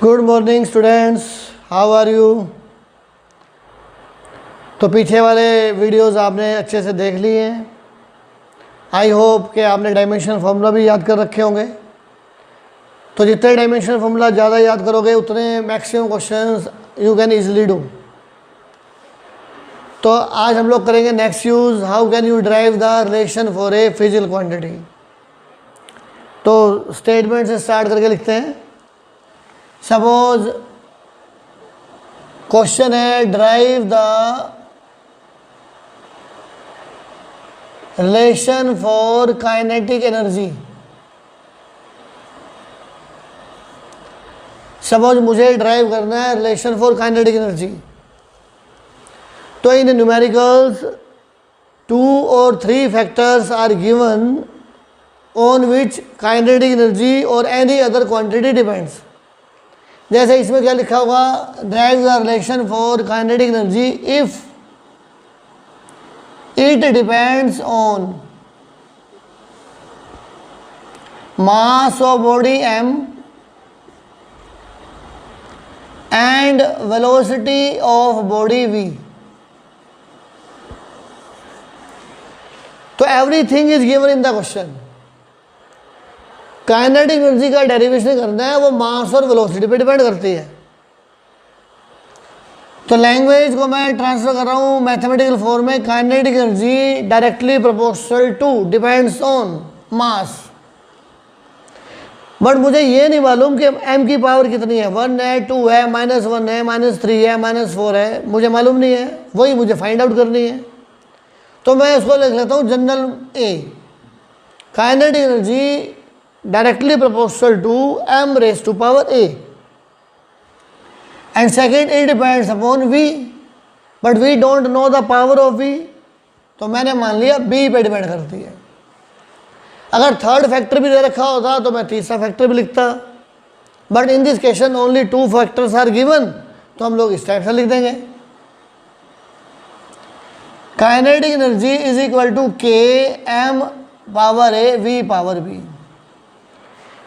Good morning students, how are you. तो पीछे वाले वीडियोस आपने अच्छे से देख लिए हैं। आई होप कि आपने डायमेंशन फार्मूला भी याद कर रखे होंगे। तो जितने डायमेंशन फार्मूला ज़्यादा याद करोगे उतने maximum questions you can easily do. तो आज हम लोग करेंगे next use, how can you drive the relation for A physical quantity. तो स्टेटमेंट से स्टार्ट करके लिखते हैं। सपोज क्वेश्चन है drive the relation for kinetic energy. Suppose मुझे ड्राइव करना है रिलेशन फॉर काइनेटिक एनर्जी। तो इन न्यूमेरिकल्स 2 और 3 factors are given on which kinetic energy और एनी अदर क्वांटिटी डिपेंड्स। जैसे इसमें क्या लिखा होगा, derive the relation for kinetic energy if it depends on mass of body m and velocity of body v। तो everything is given in the question. Kinetic energy का derivation करना है, वो मास और वेलोसिटी पे डिपेंड करती है। तो लैंग्वेज को मैं ट्रांसफर कर रहा हूँ मैथमेटिकल फॉर्म में। Kinetic energy directly proportional to depends on mass. But मुझे ये नहीं मालूम कि m की पावर कितनी है, 1 है, 2 है, -1 है, -3 है, -4 है, मुझे मालूम नहीं है, वही मुझे फाइंड आउट करनी है। तो मैं उसको लिख लेता हूँ general A. Kinetic energy directly proportional to m raised to power a, and second it depends upon v, but we don't know the power of v। तो मैंने मान लिया b पे डिपेंड करती है। अगर थर्ड फैक्टर भी दे रखा होता तो मैं तीसरा फैक्टर भी लिखता, but in this case only 2 factors are given, तो हम लोग इस टाइप से लिख देंगे। Kinetic energy is equal to k m power a v power b।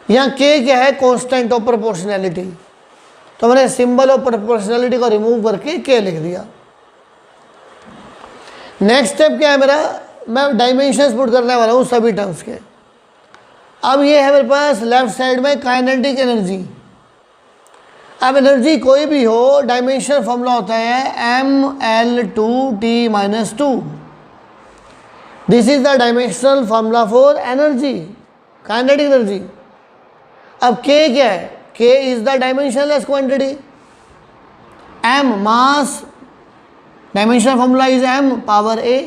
यहाँ k क्या है, कांस्टेंट ऑफ प्रोपोर्शनैलिटी। तो मैंने सिंबल ऑफ प्रोपोर्शनैलिटी को रिमूव करके k लिख दिया। नेक्स्ट स्टेप क्या है मेरा, मैं डायमेंशंस पुट करने वाला हूँ सभी टर्म्स के। अब ये है मेरे पास लेफ्ट साइड में काइनेटिक एनर्जी। अब एनर्जी कोई भी हो, डायमेंशन फॉर्मूला होता है mL2T-2। This is the dimensional formula for energy, kinetic energy. अब k क्या है, k is the dimensionless quantity. m mass, dimensional formula is m power a।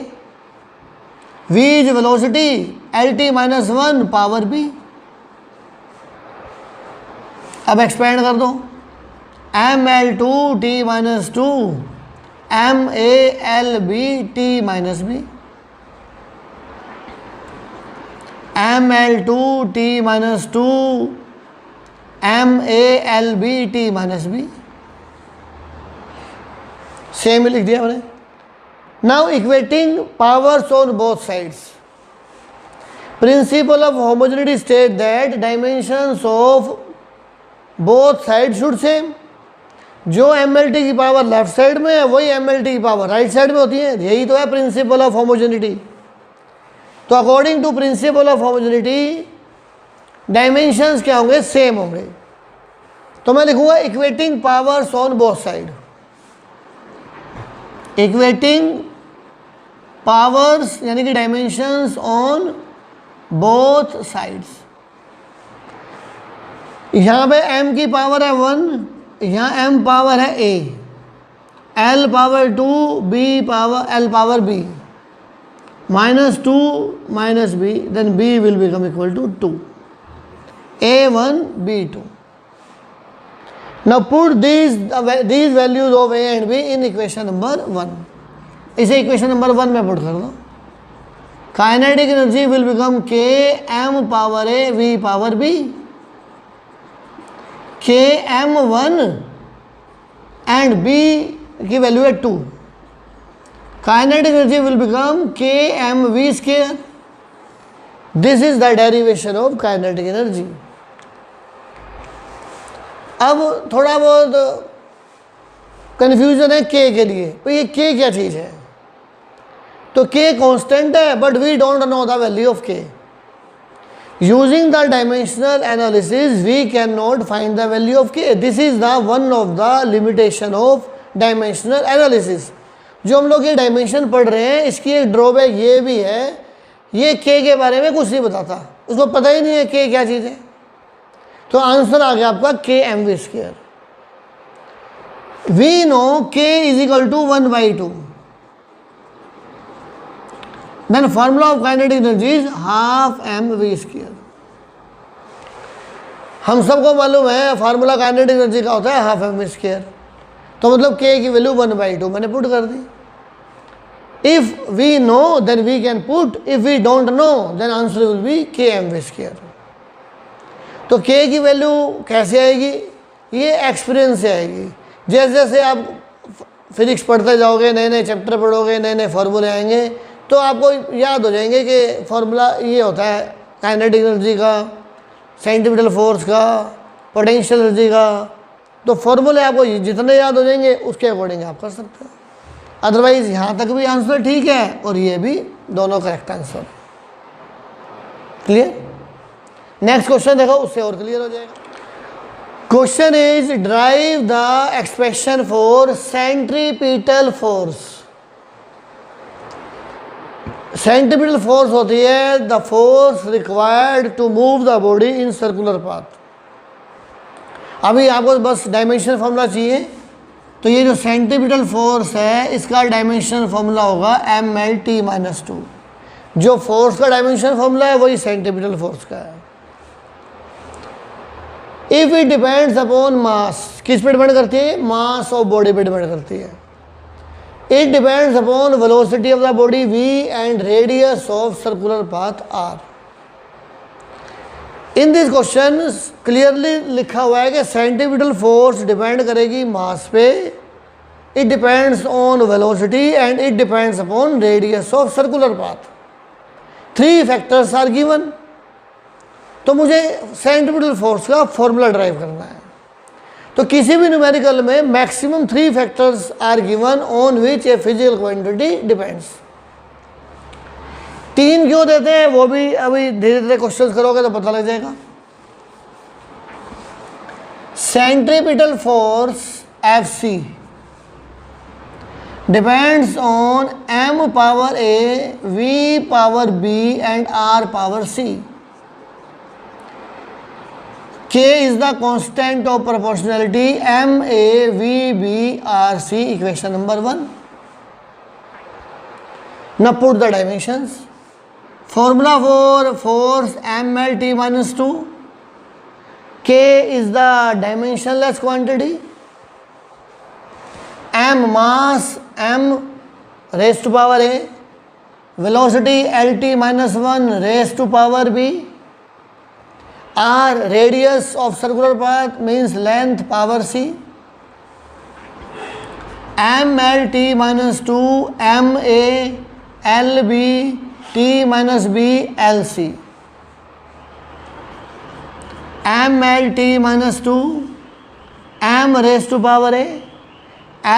v is velocity, LT-1 power b। अब expand कर दो, mL2T-2 MALBT-b, mL2T-2 MALBT-b। Same लिख दिया मैंने। Now equating powers on both sides. Principal of homogeneity state that dimensions of both side should same. जो MLT की power left side में है वही MLT की पावर राइट साइड में होती है। यही तो है प्रिंसिपल ऑफ होमोजेनिटी। तो according to principle of homogeneity dimensions क्या होंगे, सेम होंगे। तो मैं लिखूंगा equating powers on both side. Equating powers यानी कि डायमेंशंस ऑन बोथ साइड्स। यहां पे m की पावर है 1, यहां m पावर है a, l power 2, b power l power b, -2 - b, then b will become equal to 2, a1 b2। now put these values of a and b in equation number 1। इसे equation number 1 में put कर दो। Kinetic energy will become k m power a v power b, k m1 and b की value है 2। Kinetic energy will become k m v square. This is the derivation of kinetic energy. अब थोड़ा बहुत confusion है के लिए, तो ये के क्या चीज़ है? तो के कांस्टेंट है, but we don't know the value of K. Using the dimensional analysis we can not find the value of K. This is the one of the limitation of dimensional analysis. जो हम लोग ये dimension पढ़ रहे हैं, इसकी एक drawback ये भी है, ये के बारे में कुछ नहीं बताता, उसको पता ही नहीं है के क्या चीज़ है. तो आंसर आ गया आपका K M V square. We know K is equal to 1/2. Then formula of kinetic energy is half M V square. हम सबको मालूम है फार्मूला काइनेटिक एनर्जी का होता है हाफ एम वी स्क्वायर. तो मतलब के की वैल्यू 1/2 मैंने पुट कर दी. If we know then we can put, if we don't know then answer will be K M V square. तो के की वैल्यू कैसे आएगी? ये एक्सपीरियंस से आएगी. जैसे जैसे आप फिजिक्स पढ़ते जाओगे, नए नए चैप्टर पढ़ोगे, नए नए फार्मूले आएंगे, तो आपको याद हो जाएंगे कि फार्मूला ये होता है काइनेटिक एनर्जी का, सेंटीमीटर फोर्स का, पोटेंशियल एनर्जी का. तो फार्मूले आपको जितने याद हो जाएंगे उसके अकॉर्डिंग आप कर सकते हैं. अदरवाइज यहाँ तक भी आंसर ठीक है और ये भी दोनों correct answer. Clear? Next question देखो, उससे और क्लियर हो जाएगा. Question is derive the expression for centripetal force. Centripetal force होती है the force required to move the body in circular path. अभी आपको बस डायमेंशन फॉर्मूला चाहिए, तो ये जो सेंट्रीपिटल फोर्स है इसका डायमेंशन फॉर्मूला होगा mL/t-2. जो फोर्स का डायमेंशन फॉर्मूला है वही सेंट्रीपिटल फोर्स का है. If it depends upon mass, किस पे डिपेंड करती है? मास ऑफ बॉडी पे डिपेंड करती है. It depends upon velocity of the body v and radius of circular path r. In this question clearly लिखा हुआ है कि सेंट्रीपिटल फोर्स डिपेंड करेगी मास पे, it depends on velocity and it depends upon radius of circular path. 3 factors are given. तो मुझे centripetal force का formula derive करना है. तो किसी भी न्यूमेरिकल में maximum 3 factors are given on which a physical quantity depends. 3 क्यों देते हैं वो भी अभी धीरे धीरे क्वेश्चंस करोगे तो पता लग जाएगा. Centripetal force Fc depends on m power a, v power b and r power c. K is the constant of proportionality m a v b r c, equation number 1. Now put the dimensions. Formula for force mL/t-2. K is the dimensionless quantity. M mass m raised to power a. Velocity Lt-1 raised to power b. R radius of circular path means length power c. mL/t-2 ma lb t-b lc. mL/t-2 m raised to power a,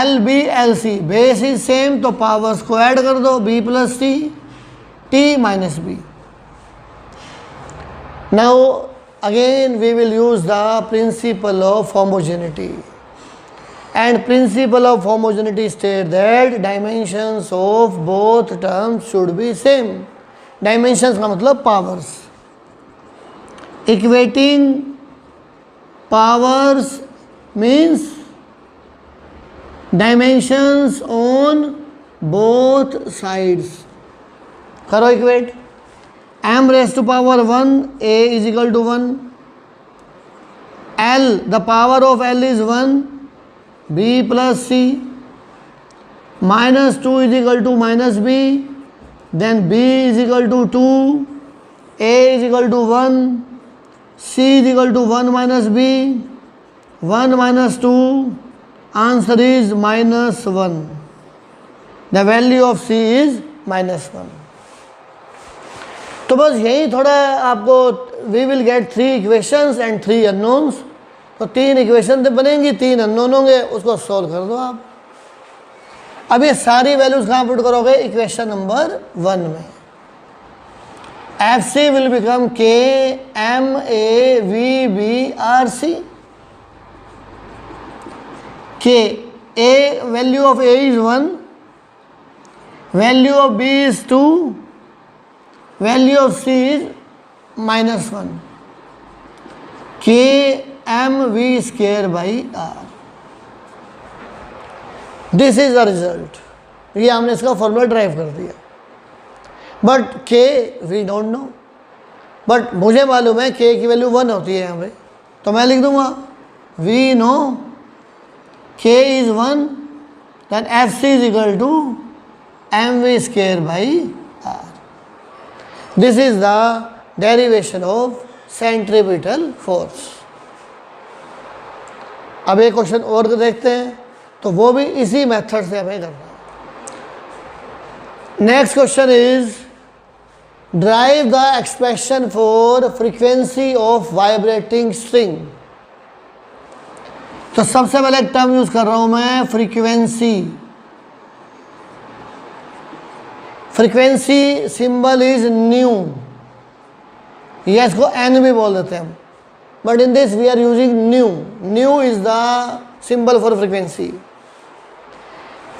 lb lc. Base is same तो powers को add कर दो, b plus c, t minus b. Now again we will use the principle of homogeneity, and principle of homogeneity state that dimensions of both terms should be same. Dimensions का मतलब powers. Equating powers means dimensions on both sides. करो equate. m raised to power 1 a is equal to 1. L, the power of L is 1, b plus c. Minus 2 is equal to minus b. Then b is equal to 2, a is equal to 1, c is equal to 1 minus b. 1 minus 2, answer is minus 1. The value of c is minus 1. तो बस यही थोड़ा आपको, we will get 3 equations and 3 unknowns. तो 3 equation तो बनेंगी, 3 unknown होंगे, उसको सॉल्व कर दो आप। अब ये सारी वैल्यूज कहाँ पुट करोगे? इक्वेशन नंबर 1 में। F C will become K M A V B R C. K a value of A is 1, value of B is 2, value of C is -1। K M V square by R, this is the result. ये हमने इसका formula drive कर दिया। But के we don't no, but मुझे मालूम है के की वैल्यू 1 होती है यहाँ पे, तो मैं लिख दूंगा we know K is 1, then F C is equal to M V square by R. This is the derivation of centripetal force. अब एक क्वेश्चन और देखते हैं, तो वो भी इसी मेथड से हमें करना है। Next question is derive the expression for frequency of vibrating string. तो सबसे पहले एक टर्म यूज कर रहा हूं मैं, frequency. Frequency symbol is nu, या इसको एन भी बोल देते हैं हम, but in this we are using nu. Nu is the symbol for frequency.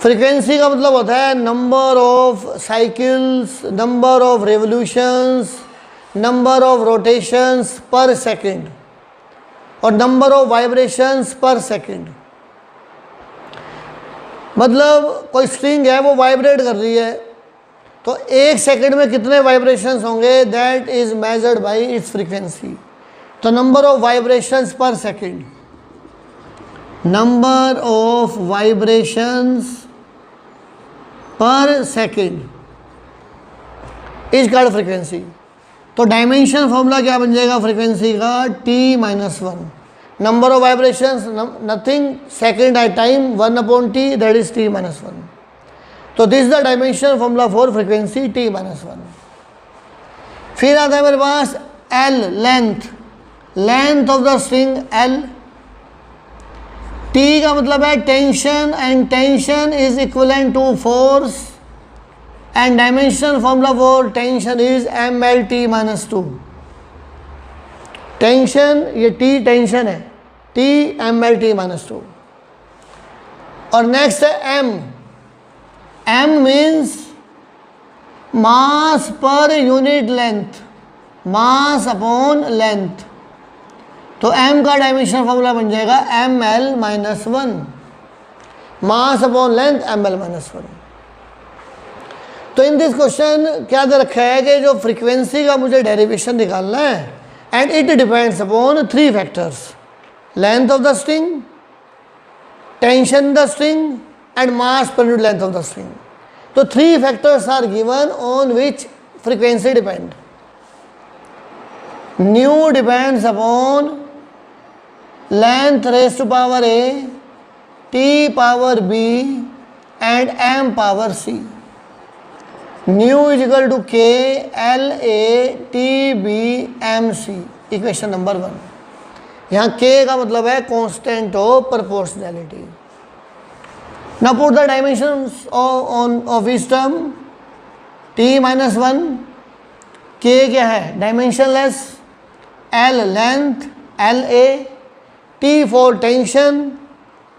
Frequency का मतलब होता है number of cycles, number of revolutions, number of rotations per second और number of vibrations per second. मतलब कोई स्ट्रिंग है वो vibrate कर रही है, तो 1 सेकंड में कितने वाइब्रेशंस होंगे, that is measured by its frequency. तो number of vibrations per second, number of vibrations per second is called frequency. तो डायमेंशन फॉर्मूला क्या बन जाएगा फ्रीक्वेंसी का, t-1। Number of vibrations nothing, second at time 1/t, that is t-1। तो this the dimension formula for frequency t-1। फिर आता है मेरे पास l, length of the string l। T का मतलब है tension, and tension is equivalent to force, and dimension formula for tension is mlt-2। Tension, ये T टेंशन है, T mlt-2। और नेक्स्ट है m। m means mass per unit length, mass upon length. तो m का dimension formula बन जाएगा ml-1, mass upon length ml-1। तो in this question क्या दे रखा है कि जो फ्रीक्वेंसी का मुझे डेरिवेशन निकालना है, and it depends upon 3 factors, length of the string, tension the string, and mass per unit length of the string. तो 3 factors are given on which frequency depend. Nu depends upon length raised to power a, t power b, and m power c. Nu is equal to k l a t b m c, equation number 1। यहाँ k का मतलब है constant of proportionality. Now put the dimensions of each term, t-1, k क्या है, dimensionless, l length, l a, T for tension,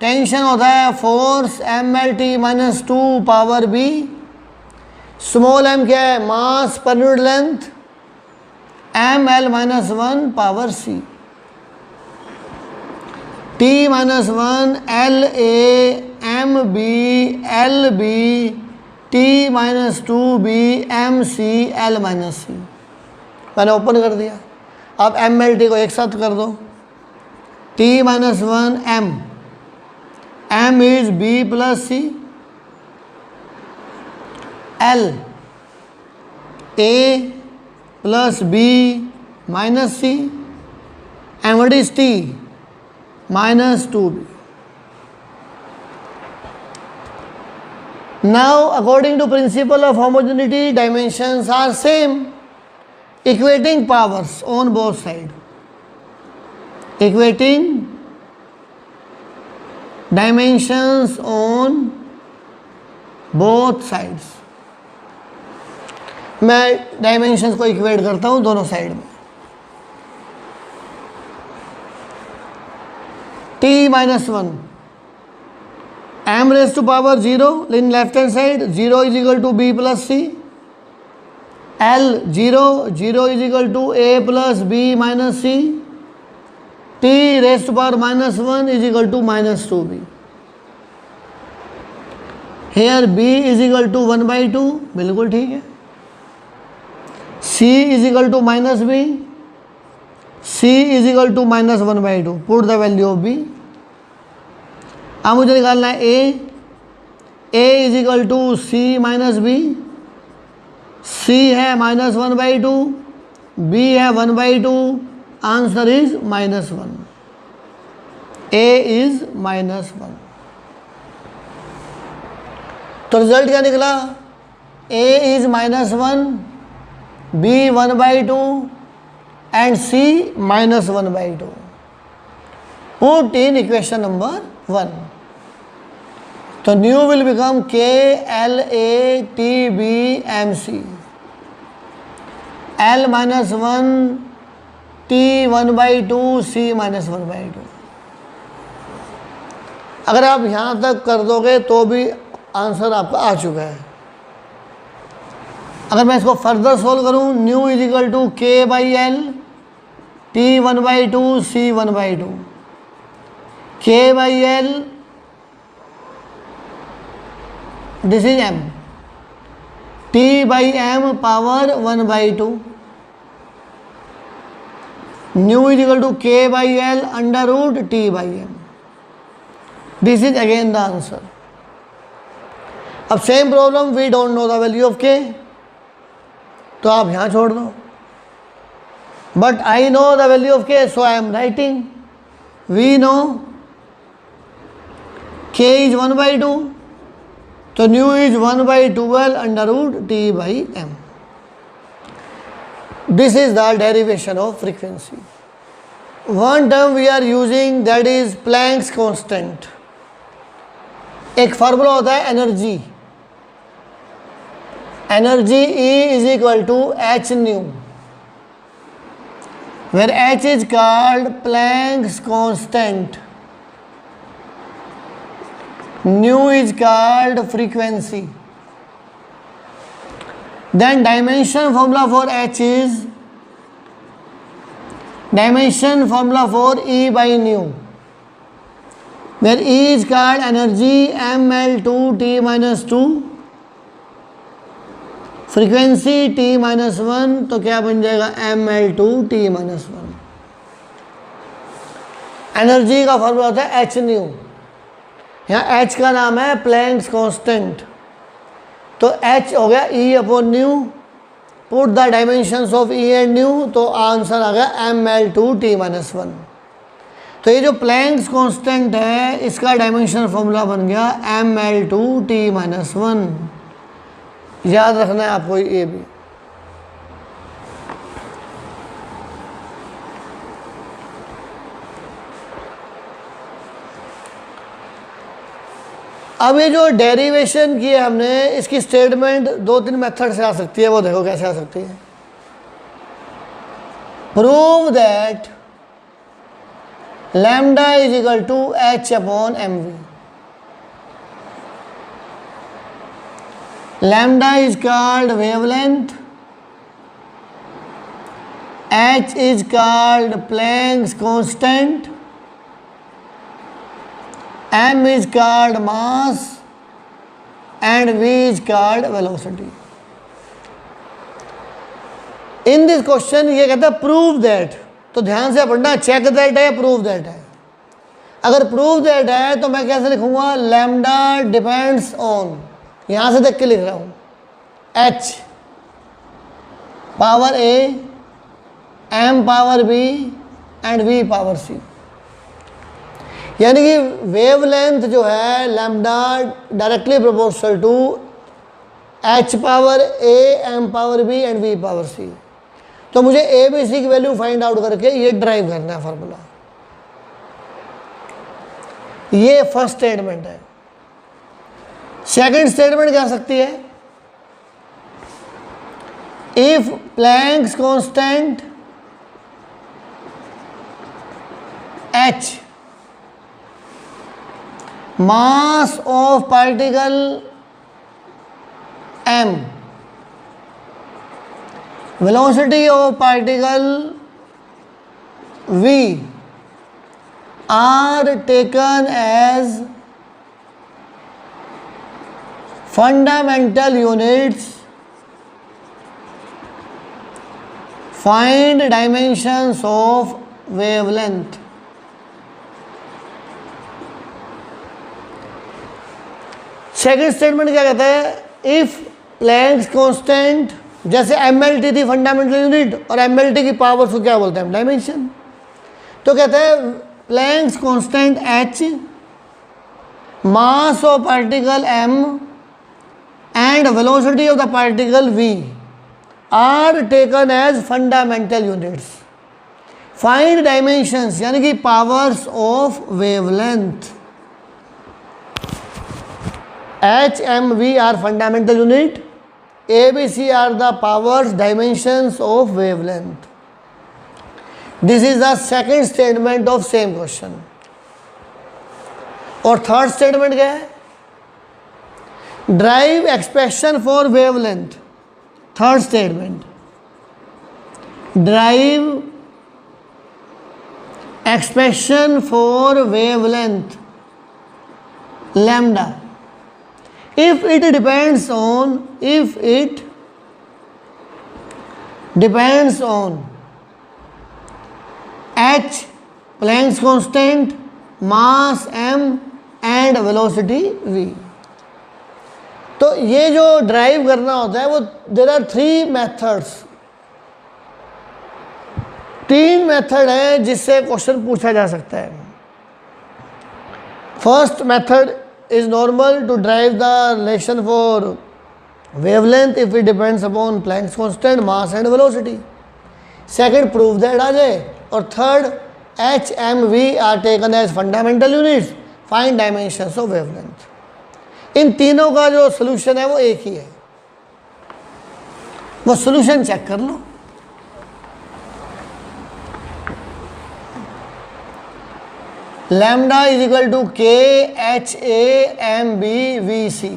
tension होता है force mlt-2 power b, small m क्या है, mass per unit length, ml-1 power c। t-1 l a m b l b t-2 b m c l c। मैंने open कर दिया। अब mlt को एक साथ कर दो, t-1 m is b plus c, l a plus b minus c, and what is t, -2b. Now according to principle of homogeneity, dimensions are same, equating powers on both sides, equating dimensions on both sides. मैं dimensions को equate करता हूं दोनों side में। t minus 1 m raise to power 0 in left hand side, 0 is equal to b plus c, l 0 is equal to a plus b minus c, t raise to power minus 1 is equal to minus 2b। Here b is equal to 1/2, बिल्कुल ठीक है। c is equal to minus b, c is equal to minus 1/2, put the value of b। अब मुझे निकालना है a is equal to c minus b, c है minus 1/2, b है 1/2, answer is minus 1, a is minus 1। तो result क्या निकला? a is minus 1, b 1/2 and c minus 1/2। Put in equation number 1। तो new will become k l a t b m c, l minus 1, t 1/2, c minus 1/2। अगर आप यहाँ तक कर दोगे तो भी आंसर आपका आ चुका है। अगर मैं इसको फर्दर सोल्व करूँ, nu is equal to k/l, t 1/2, c 1/2, k/l this is m, t/m power 1/2, nu is equal to k/l under root t/m। This is again the answer. अब same problem, we don't know the value of k, तो आप यहाँ छोड़ दो। But I know the value of k, so I am writing we know k is 1/2, तो nu is 1/12 under root t/m। This is the derivation of frequency. One term we are using that is Planck's constant. एक formula होता है energy, energy E is equal to h nu, where h is called Planck's constant, nu is called frequency. Then dimension formula for h is dimension formula for E by nu, where E is called energy ml2 t minus 2, frequency t minus 1, तो क्या बन जाएगा ml2 t minus 1। Energy का formula होता है h new, यहाँ h का नाम है प्लैंक्स कांस्टेंट, तो h हो गया E upon new, put the dimensions of E and new, तो आंसर आ गया ml2 t माइनस 1। तो ये जो प्लैंक्स कांस्टेंट है इसका डायमेंशन फॉर्मूला बन गया ml2 t माइनस 1। याद रखना है आपको ये भी। अब ये जो डेरिवेशन की है हमने, इसकी स्टेटमेंट 2-3 मेथड से आ सकती है, वो देखो कैसे आ सकती है। Prove that lambda is equal to h upon mv। Lambda is called wavelength, h is called Planck's constant, m is called mass and v is called velocity. In this question ये कहता है prove that, तो ध्यान से पढ़ना, check that है, prove that है। अगर prove that है तो मैं कैसे लिखूंगा? lambda depends on, यहाँ से देख के लिख रहा हूँ, h power a, m power b and v power c। यानी कि वेवलेंथ जो है lambda directly proportional to h power a, m power b and v power c। तो मुझे a b c की वैल्यू फाइंड आउट करके ये derive करना है फार्मूला। ये फर्स्ट स्टेटमेंट है। सेकंड स्टेटमेंट क्या सकती है? If Planck's constant h, mass of particle m, velocity of particle v are taken as fundamental units, find dimensions of wavelength। Second statement क्या कहता है? इफ प्लैंक्स कांस्टेंट, जैसे MLT थी fundamental unit, और MLT की पावर्स को क्या बोलते हैं? डायमेंशन। तो कहते हैं Planck's constant h, mass of particle m and velocity of the particle v are taken as fundamental units, find dimensions यानी कि powers of wavelength. H, M, V are fundamental unit, A, B, C are the powers, dimensions of wavelength. This is the second statement of same question. और third statement क्या है? Drive expression for wavelength. Third statement, drive expression for wavelength lambda if it depends on h, Planck's constant, mass m and velocity v। तो ये जो drive करना होता है वो देयर आर थ्री मेथड्स, तीन मेथड है जिससे क्वेश्चन पूछा जा सकता है। First method is normal to drive the relation for wavelength if it depends upon Planck's constant, mass and velocity. Second, prove that आ जाए। और third, h, m, v are taken as fundamental units, find dimensions of wavelength। इन तीनों का जो solution है वो एक ही है, वो सोल्यूशन चेक कर लो। Lambda is equal to k h a m b v c।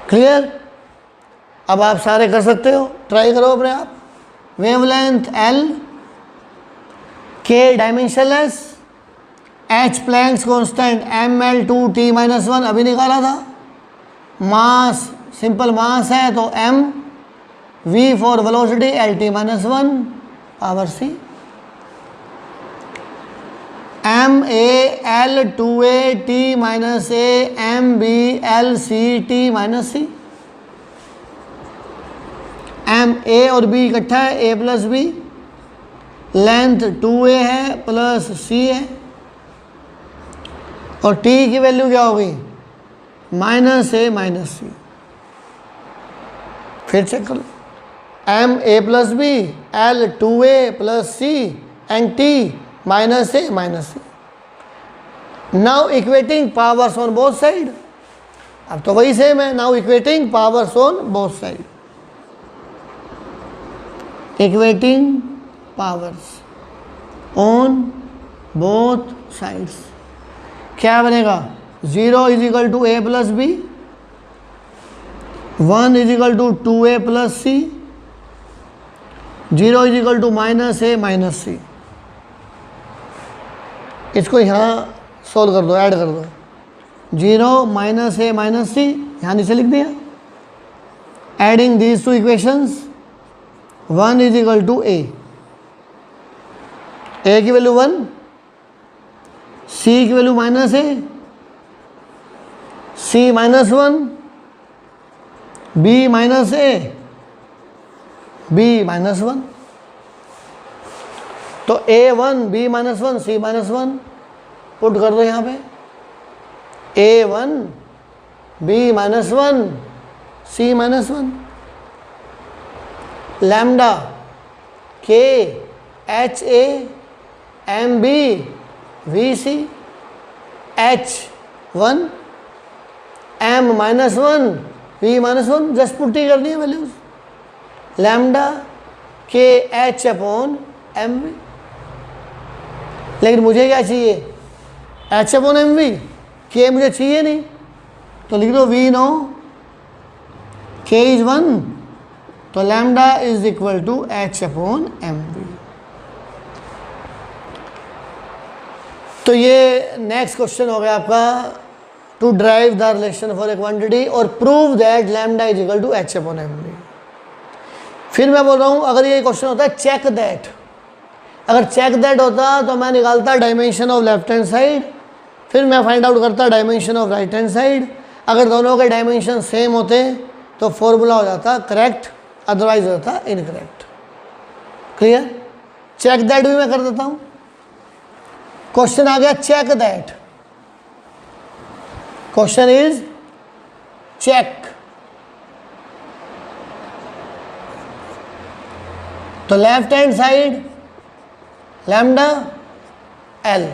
Clear? अब आप सारे कर सकते हो, ट्राई करो अपने आप। Wavelength l, k dimensionless, h Planck's constant ml2t-1 अभी निकाला था, मास सिंपल मास है तो m, v for velocity lt-1 power c, m a l 2a t minus a m b l c t minus c। m a और b इकट्ठा है, a plus b, length 2a है plus c है, और t की value क्या होगी? Minus a minus c। फिर चेक कर लो, m a plus b, l 2a plus c and t minus a minus c. Now equating powers on both side, अब तो वही सेम है। Now equating powers on both side, equating powers on both sides क्या बनेगा? 0 is equal to a plus b, 1 is equal to 2a plus c, 0 is equal to minus a minus सी। इसको यहाँ solve कर दो, add कर दो। 0 minus a minus सी यहाँ नीचे लिख दिया। Adding these two equations, 1 is equal to A की वैल्यू 1, सी की value minus A, C minus 1, B minus A, B minus 1। तो a1 b minus 1 c minus 1 put कर दो यहाँ पे, a1 b minus 1 c minus 1, lambda k h a m b VC H1 M -1 V -1 just putty करनी है values, lambda के H upon M we. लेकिन मुझे क्या चाहिए, H अपॉन एम वी, के मुझे चाहिए नहीं, तो लिख दो V नो के इज 1, तो lambda is equal to H upon M V. तो ये नेक्स्ट क्वेश्चन हो गया आपका, to derive the relation for a quantity और prove that lambda is equal to H upon M V. फिर मैं बोल रहा हूँ अगर ये क्वेश्चन होता है चेक दैट, अगर चेक दैट होता तो मैं निकालता dimension of left hand side, फिर मैं फाइंड आउट करता dimension of right hand side. अगर दोनों के डायमेंशन सेम होते तो फॉर्मूला हो जाता करेक्ट, अदरवाइज होता इनकरेक्ट। क्लियर? चेक दैट भी मैं कर देता हूँ। क्वेश्चन आ गया check that, question is check, तो left hand side lambda L,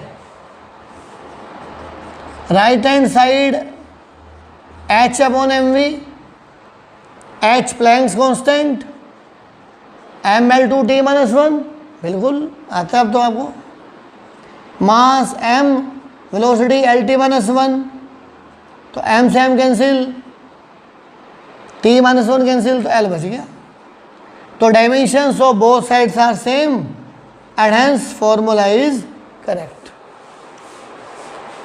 right hand side H upon M V, H Planck's constant, ML2T -1, बिल्कुल आता है अब तो आपको, मास m, वेलोसिटी LT -1, तो m से m कैंसिल, T -1 कैंसिल, तो L बच गया। तो dimensions of both sides are same and hence formula is correct.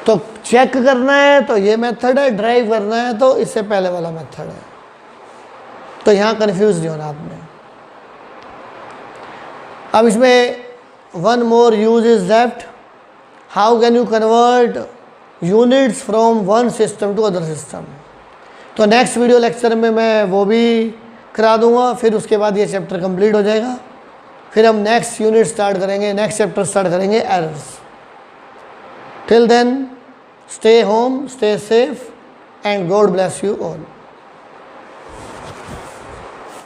तो चेक करना है तो ये मेथड है, ड्राइव करना है तो इससे पहले वाला मेथड है। तो यहाँ कंफ्यूज नहीं होना आपने। अब इसमें one more use is left, how can you convert units from one system to other system. तो नेक्स्ट वीडियो लेक्चर में मैं वो भी करा दूंगा, फिर उसके बाद ये चैप्टर कंप्लीट हो जाएगा। फिर हम नेक्स्ट यूनिट स्टार्ट करेंगे, नेक्स्ट चैप्टर स्टार्ट करेंगे errors. Till then stay home, stay safe and God bless you all.